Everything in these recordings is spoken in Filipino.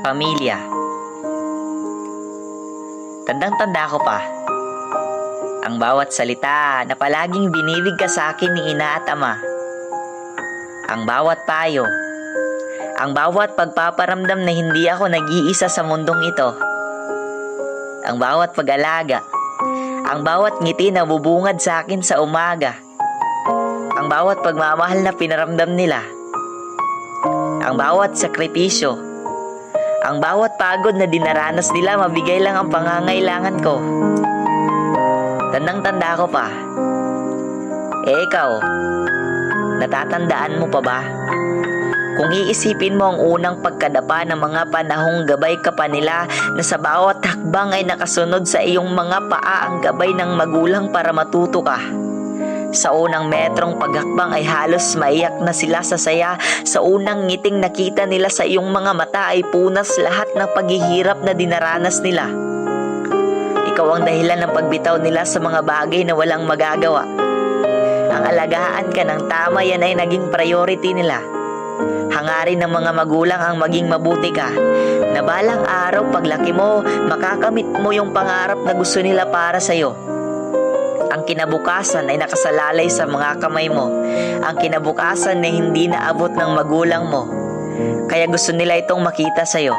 Pamilya. Tandang-tanda ko pa ang bawat salita na palaging binibig ka sa akin ni ina at ama. Ang bawat payo, ang bawat pagpaparamdam na hindi ako nag-iisa sa mundong ito. Ang bawat pag-alaga, ang bawat ngiti na bubungad sa akin sa umaga. Ang bawat pagmamahal na pinaramdam nila. Ang bawat sakripisyo, ang bawat pagod na dinaranas nila, mabigay lang ang pangangailangan ko. Tandang-tanda ko pa. Ikaw, natatandaan mo pa ba? Kung iisipin mo ang unang pagkadapa ng mga panahong gabay ka pa nila, na sa bawat hakbang ay nakasunod sa iyong mga paa ang gabay ng magulang para matuto ka. Sa unang metrong paghakbang ay halos maiyak na sila sa saya. Sa unang ngiting nakita nila sa iyong mga mata ay punas lahat ng paghihirap na dinaranas nila. Ikaw ang dahilan ng pagbitaw nila sa mga bagay na walang magagawa. Ang alagaan ka ng tama, yan ay naging priority nila. Hangarin ng mga magulang ang maging mabuti ka, na balang araw paglaki mo, makakamit mo yung pangarap na gusto nila para sa'yo. Ang kinabukasan ay nakasalalay sa mga kamay mo. Ang kinabukasan na hindi naabot ng magulang mo. Kaya gusto nila itong makita sa'yo.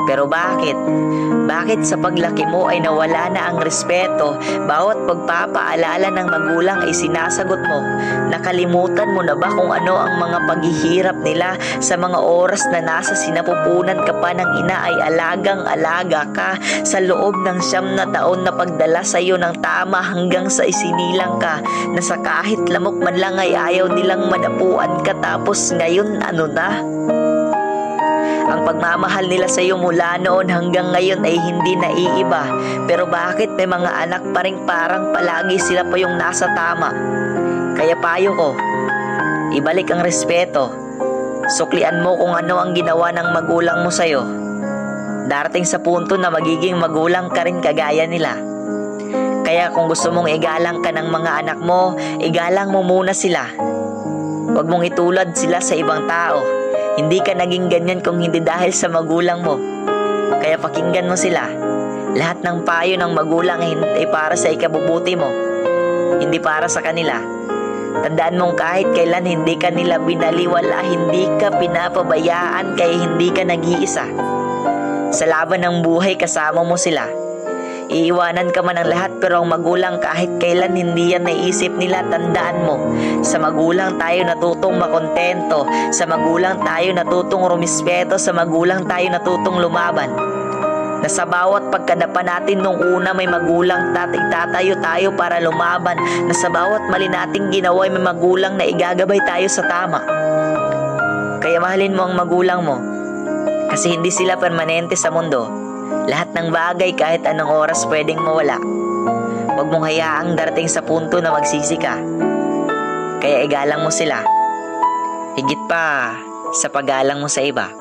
Pero bakit? Bakit sa paglaki mo ay nawala na ang respeto? Bawat pagpapaalala ng magulang ay sinasagot mo. Nakalimutan mo na ba kung ano ang mga paghihirap nila sa mga oras na nasa sinapupunan ka pa ng ina ay alagang-alaga ka sa loob ng 9 na taon na pagdala sa iyo ng tama hanggang sa isinilang ka, na sa kahit lamok man lang ay ayaw nilang madapuan ka, tapos ngayon ano na? Ang pagmamahal nila sa iyo mula noon hanggang ngayon ay hindi naiiba. Pero bakit may mga anak pa rin parang palagi sila pa yung nasa tama? Kaya payo ko, ibalik ang respeto. Suklian mo kung ano ang ginawa ng magulang mo sa iyo. Darating sa punto na magiging magulang ka rin kagaya nila. Kaya kung gusto mong igalang ka ng mga anak mo, igalang mo muna sila. Huwag mong itulad sila sa ibang tao. Hindi ka naging ganyan kung hindi dahil sa magulang mo. Kaya pakinggan mo sila. Lahat ng payo ng magulang ay para sa ikabubuti mo, hindi para sa kanila. Tandaan mong kahit kailan hindi ka nila binaliwala, hindi ka pinapabayaan, kaya hindi ka nag-iisa. Sa laban ng buhay, kasama mo sila. Iiwanan ka man ng lahat, pero ang magulang kahit kailan hindi yan naisip nila. Tandaan mo, sa magulang tayo natutong makontento, sa magulang tayo natutong rumispeto, sa magulang tayo natutong lumaban. Na sa bawat pagkadapa natin nung una may magulang tatayo tayo para lumaban, na sa bawat mali nating ginawa may magulang na igagabay tayo sa tama. Kaya mahalin mo ang magulang mo, kasi hindi sila permanente sa mundo. Lahat ng bagay kahit anong oras pwedeng mawala. Huwag mong hayaang darating sa punto na magsisi ka. Kaya igalang mo sila, higit pa sa paggalang mo sa iba.